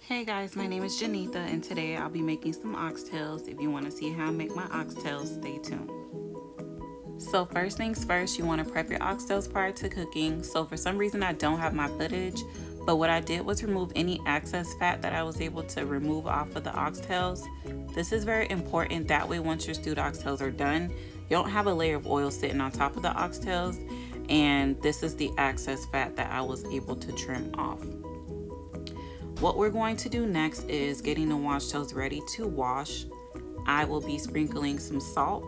Hey guys, my name is Janitha and today I'll be making some oxtails. If you want to see how I make my oxtails, stay tuned. So first things first, you want to prep your oxtails prior to cooking. So for some reason I don't have my footage, but what I did was remove any excess fat that I was able to remove off of the oxtails. This is very important, that way once your stewed oxtails are done, you don't have a layer of oil sitting on top of the oxtails, and this is the excess fat that I was able to trim off. What we're going to do next is getting the washtails ready to wash. I will be sprinkling some salt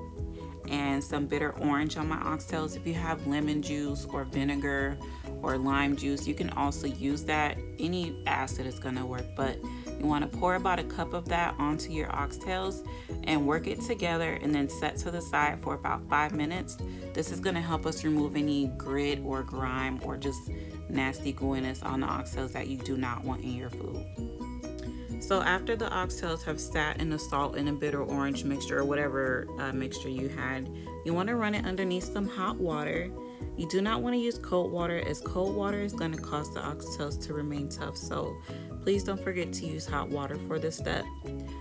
and some bitter orange on my oxtails. If you have lemon juice or vinegar or lime juice, you can also use that. Any acid is going to work, but you want to pour about a cup of that onto your oxtails and work it together and then set to the side for about 5 minutes. This is going to help us remove any grit or grime or just nasty gooiness on the oxtails that you do not want in your food. So after the oxtails have sat in the salt and a bitter orange mixture or whatever mixture you had, you want to run it underneath some hot water. You do not want to use cold water, as cold water is going to cause the oxtails to remain tough. So please don't forget to use hot water for this step.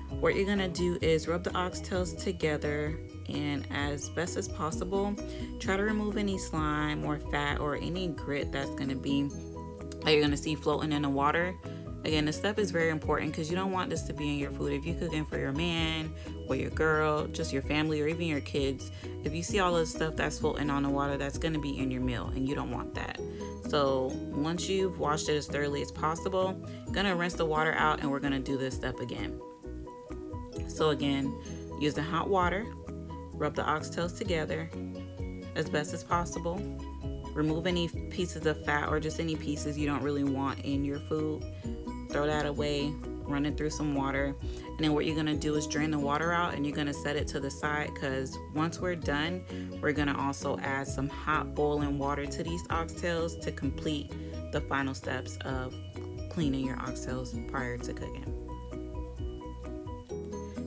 What you're going to do is rub the oxtails together, and as best as possible, try to remove any slime or fat or any grit that's going to be that you're going to see floating in the water. Again, this step is very important because you don't want this to be in your food. If you're cooking for your man or your girl, just your family, or even your kids, if you see all this stuff that's floating on the water, that's going to be in your meal and you don't want that. So once you've washed it as thoroughly as possible, you're going to rinse the water out, and we're going to do this step again. So again, use the hot water, rub the oxtails together as best as possible. Remove any pieces of fat or just any pieces you don't really want in your food. Throw that away, run it through some water, and then what you're gonna do is drain the water out, and you're gonna set it to the side, because once we're done, we're gonna also add some hot boiling water to these oxtails to complete the final steps of cleaning your oxtails prior to cooking.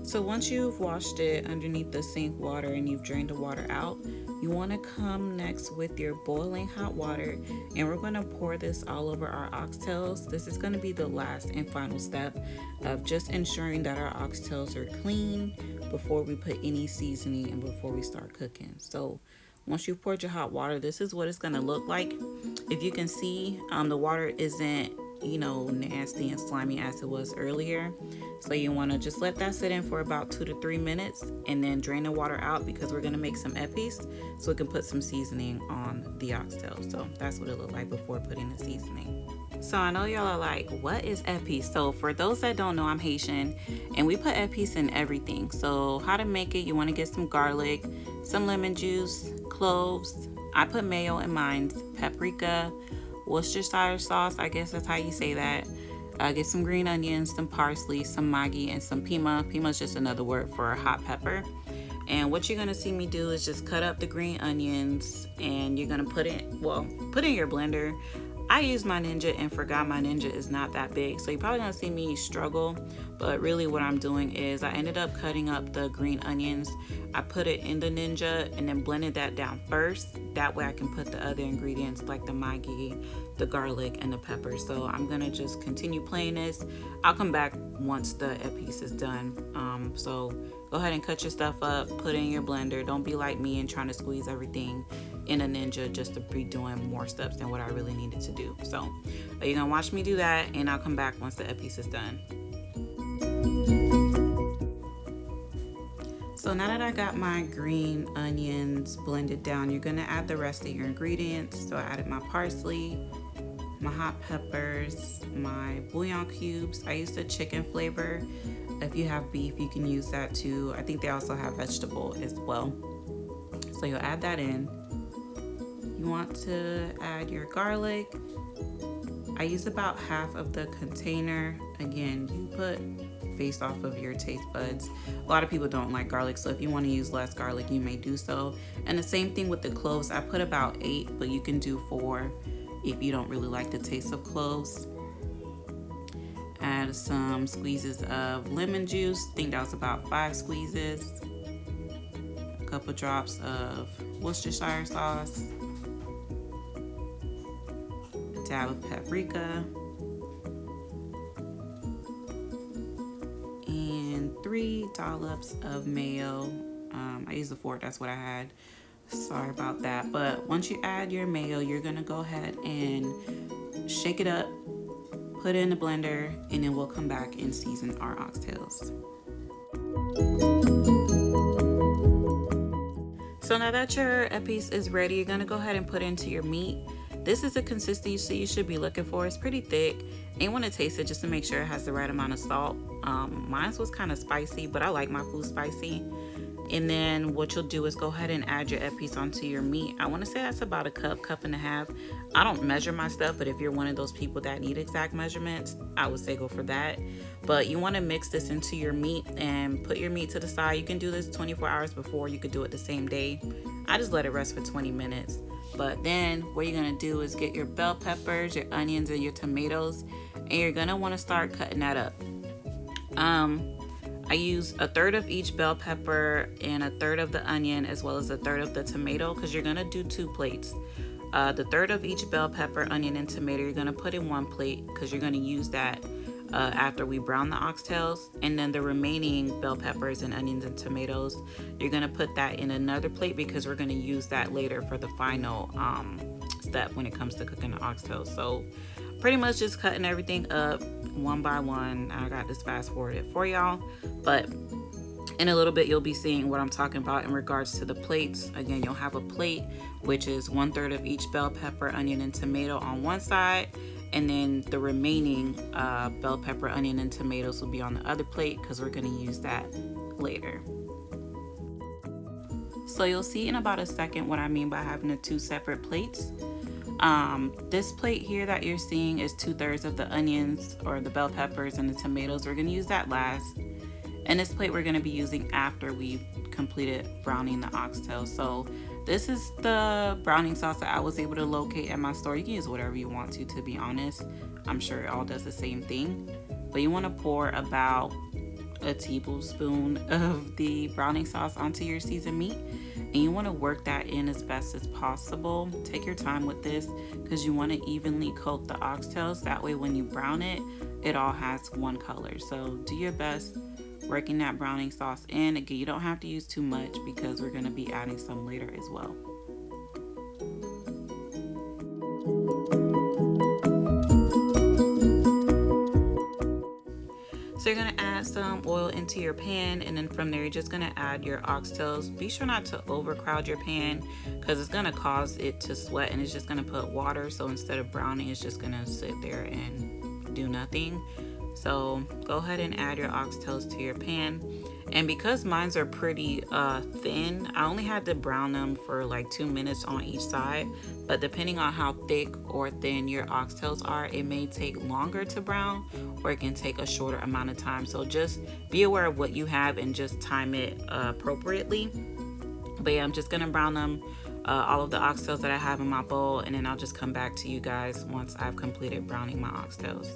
So once you've washed it underneath the sink water and you've drained the water out, you want to come next with your boiling hot water, and we're going to pour this all over our oxtails. This is going to be the last and final step of just ensuring that our oxtails are clean before we put any seasoning and before we start cooking. So once you've poured your hot water, this is what it's going to look like. If you can see, the water isn't nasty and slimy as it was earlier. So you want to just let that sit in for about 2 to 3 minutes and then drain the water out, because we're going to make some epis so we can put some seasoning on the oxtail. So that's what it looked like before putting the seasoning. So I know y'all are like, what is epis? So for those that don't know, I'm Haitian and we put epis in everything. So how to make it: you want to get some garlic, some lemon juice, cloves. I put mayo in mine, paprika, Worcestershire sauce, I guess that's how you say that. Get some green onions, some parsley, some Maggi, and some pima. Pima is just another word for a hot pepper. And what you're gonna see me do is just cut up the green onions, and you're gonna put in your blender. I used my Ninja and forgot my Ninja is not that big, so you're probably gonna see me struggle, but really what I'm doing is I ended up cutting up the green onions. I put it in the Ninja and then blended that down first. That way I can put the other ingredients like the Maggi, the garlic, and the pepper. So I'm gonna just continue playing this. I'll come back once the epis is done. So go ahead and cut your stuff up, put it in your blender. Don't be like me and trying to squeeze everything in a Ninja just to be doing more steps than what I really needed to do. So you're gonna watch me do that, and I'll come back once the epis is done. So now that I got my green onions blended down, you're gonna add the rest of your ingredients. So I added my parsley, my hot peppers, my bouillon cubes. I used the chicken flavor. If you have beef, you can use that too. I think they also have vegetable as well. So you'll add that in. You want to add your garlic. I use about half of the container. Again, you put based off of your taste buds. A lot of people don't like garlic, so if you want to use less garlic, you may do so. And the same thing with the cloves. I put about 8, but you can do 4 if you don't really like the taste of cloves. Add some squeezes of lemon juice. I think that was about 5 squeezes. A couple drops of Worcestershire sauce. A dab of paprika. 3 dollops of mayo. I used a fork, that's what I had. Sorry about that. But once you add your mayo, you're gonna go ahead and shake it up, put it in the blender, and then we'll come back and season our oxtails. So now that your epis is ready, you're gonna go ahead and put it into your meat. This is the consistency you should be looking for. It's pretty thick, and you want to taste it just to make sure it has the right amount of salt. Mine was kind of spicy, but I like my food spicy. And then what you'll do is go ahead and add your epis onto your meat. I want to say that's about a cup and a half. I don't measure my stuff, but if you're one of those people that need exact measurements, I would say go for that. But you want to mix this into your meat and put your meat to the side. You can do this 24 hours before. You could do it the same day. I just let it rest for 20 minutes. But then what you're going to do is get your bell peppers, your onions, and your tomatoes, and you're going to want to start cutting that up. I use a third of each bell pepper and a third of the onion, as well as a third of the tomato, because you're gonna do 2 plates. The third of each bell pepper, onion, and tomato you're gonna put in 1 plate, because you're gonna use that after we brown the oxtails. And then the remaining bell peppers and onions and tomatoes, you're gonna put that in another plate, because we're gonna use that later for the final step when it comes to cooking the oxtails. So pretty much just cutting everything up one by one. I got this fast forwarded for y'all, but in a little bit you'll be seeing what I'm talking about in regards to the plates. Again, you'll have a plate which is 1/3 of each bell pepper, onion, and tomato on one side, and then the remaining bell pepper, onion, and tomatoes will be on the other plate, because we're going to use that later. So you'll see in about a second what I mean by having the 2 separate plates. This plate here that you're seeing is 2/3 of the onions or the bell peppers and the tomatoes. We're going to use that last. And this plate we're going to be using after we've completed browning the oxtail. So this is the browning sauce that I was able to locate at my store. You can use whatever you want to be honest. I'm sure it all does the same thing. But you want to pour about a tablespoon of the browning sauce onto your seasoned meat, and you want to work that in as best as possible. Take your time with this, because you want to evenly coat the oxtails. That way when you brown it, it all has one color. So do your best working that browning sauce in. Again, you don't have to use too much, because we're going to be adding some later as well. So you're going to add some oil into your pan, and then from there you're just going to add your oxtails. Be sure not to overcrowd your pan, because it's going to cause it to sweat, and it's just going to put water. So instead of browning, it's just going to sit there and do nothing. So go ahead and add your oxtails to your pan. And because mine are pretty thin, I only had to brown them for like 2 minutes on each side. But depending on how thick or thin your oxtails are, it may take longer to brown, or it can take a shorter amount of time. So just be aware of what you have and just time it appropriately. But yeah, I'm just gonna brown them, all of the oxtails that I have in my bowl, and then I'll just come back to you guys once I've completed browning my oxtails.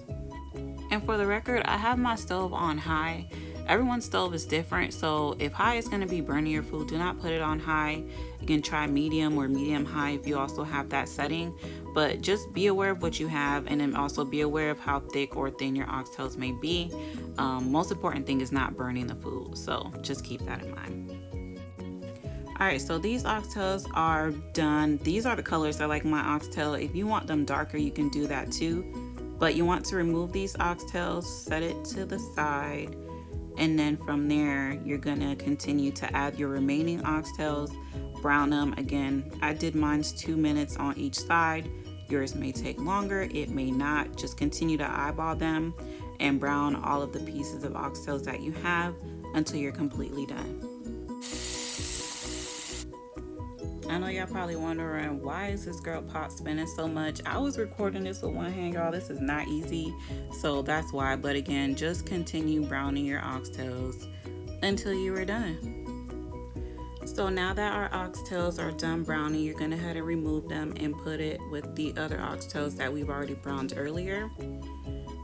And for the record, I have my stove on high. Everyone's stove is different, so if high is going to be burning your food, do not put it on high. You can try medium or medium high if you also have that setting, but just be aware of what you have, and then also be aware of how thick or thin your oxtails may be. Most important thing is not burning the food, so just keep that in mind. Alright, so these oxtails are done. These are the colors I like my oxtail. If you want them darker, you can do that too. But you want to remove these oxtails, set it to the side, and then from there, you're gonna continue to add your remaining oxtails, brown them. Again, I did mine's 2 minutes on each side. Yours may take longer, it may not. Just continue to eyeball them and brown all of the pieces of oxtails that you have until you're completely done. I know y'all probably wondering, why is this girl pot spinning so much? I was recording this with one hand, y'all. This is not easy, so that's why. But again, just continue browning your oxtails until you are done. So now that our oxtails are done browning, you're gonna head and remove them and put it with the other oxtails that we've already browned earlier.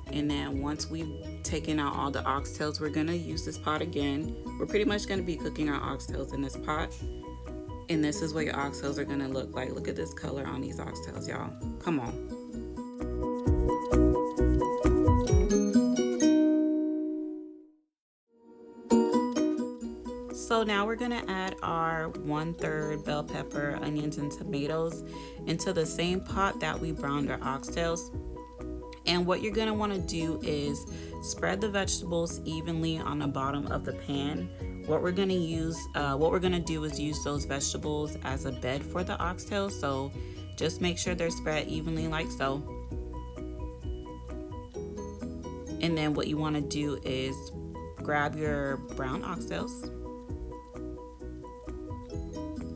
And then once we've taken out all the oxtails, we're gonna use this pot again. We're pretty much gonna be cooking our oxtails in this pot. And this is what your oxtails are gonna look like. Look at this color on these oxtails, y'all. Come on. So now we're gonna add our 1/3 bell pepper, onions, and tomatoes into the same pot that we browned our oxtails. And what you're gonna wanna do is spread the vegetables evenly on the bottom of the pan. What we're gonna do is use those vegetables as a bed for the oxtails. So just make sure they're spread evenly like so. And then what you wanna do is grab your brown oxtails,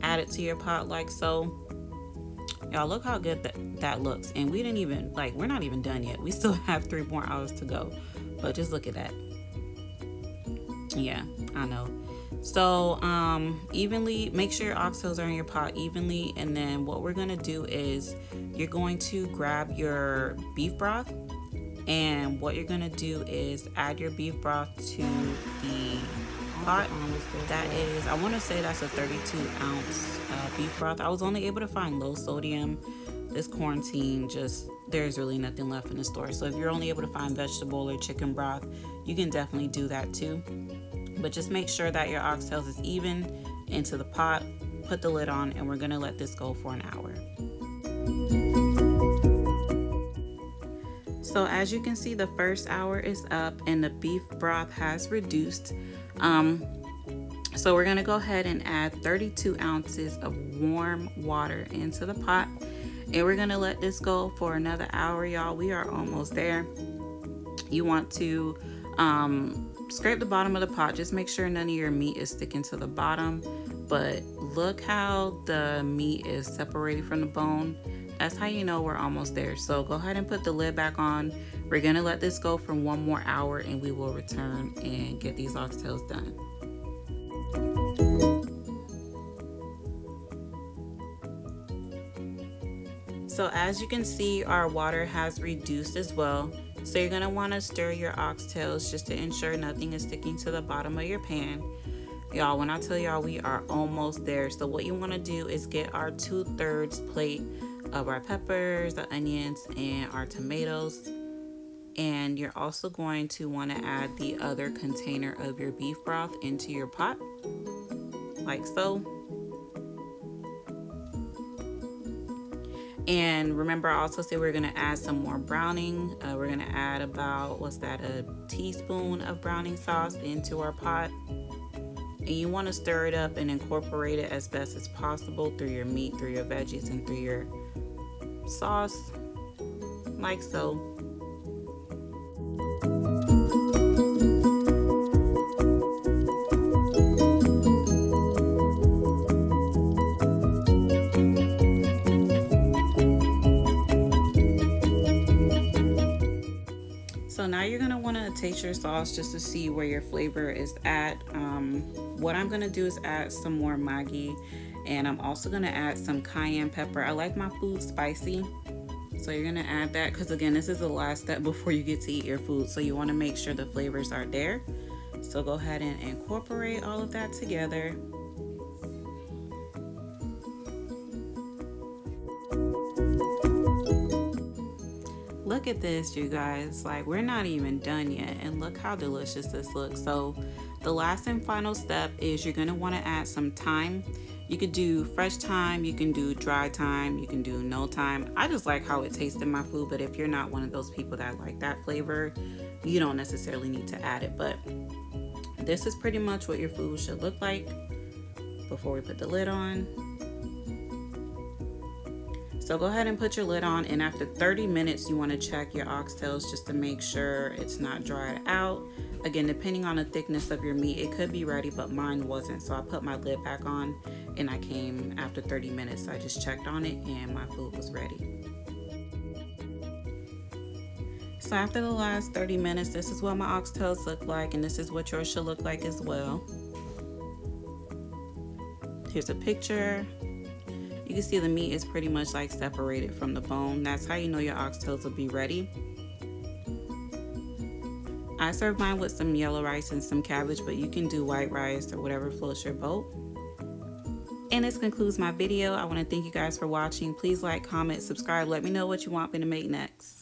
add it to your pot like so. Y'all, look how good that looks. And we didn't even, we're not even done yet. We still have 3 more hours to go. But just look at that. Yeah, I know. So evenly, make sure your oxtails are in your pot evenly. And then what we're gonna do is you're going to grab your beef broth. And what you're gonna do is add your beef broth to the pot. That is, I want to say that's a 32-ounce beef broth. I was only able to find low sodium. This quarantine, there's really nothing left in the store. So if you're only able to find vegetable or chicken broth, you can definitely do that too. But just make sure that your oxtails is even into the pot. Put the lid on, and we're gonna let this go for an hour. So as you can see, the first hour is up and the beef broth has reduced. So we're gonna go ahead and add 32 ounces of warm water into the pot, and we're gonna let this go for another hour, y'all. We are almost there. You want to scrape the bottom of the pot. Just make sure none of your meat is sticking to the bottom. But look how the meat is separated from the bone. That's how you know we're almost there. So go ahead and put the lid back on. We're gonna let this go for 1 more hour, and we will return and get these oxtails done. So as you can see, our water has reduced as well. So you're gonna wanna stir your oxtails just to ensure nothing is sticking to the bottom of your pan. Y'all, when I tell y'all we are almost there, so what you wanna do is get our 2/3 plate of our peppers, the onions, and our tomatoes. And you're also going to wanna add the other container of your beef broth into your pot, like so. And remember, I also said we're gonna add some more browning. We're gonna add about, a teaspoon of browning sauce into our pot. And you wanna stir it up and incorporate it as best as possible through your meat, through your veggies, and through your sauce, like so. So now you're gonna wanna taste your sauce just to see where your flavor is at. What I'm gonna do is add some more Maggi, and I'm also gonna add some cayenne pepper. I like my food spicy, so you're gonna add that because again, this is the last step before you get to eat your food. So you wanna make sure the flavors are there. So go ahead and incorporate all of that together. Look at this, you guys. We're not even done yet, and look how delicious this looks. So the last and final step is you're gonna wanna add some thyme. You could do fresh thyme, you can do dry thyme, you can do no thyme. I just like how it tastes in my food, but if you're not one of those people that like that flavor, you don't necessarily need to add it. But this is pretty much what your food should look like before we put the lid on. So go ahead and put your lid on, and after 30 minutes, you want to check your oxtails just to make sure it's not dried out. Again, depending on the thickness of your meat, it could be ready, but mine wasn't. So I put my lid back on, and I came after 30 minutes. I just checked on it, and my food was ready. So after the last 30 minutes, this is what my oxtails look like, and this is what yours should look like as well. Here's a picture. You can see the meat is pretty much separated from the bone. That's how you know your oxtails will be ready. I served mine with some yellow rice and some cabbage, but you can do white rice or whatever floats your boat. And this concludes my video. I want to thank you guys for watching. Please like, comment, subscribe. Let me know what you want me to make next.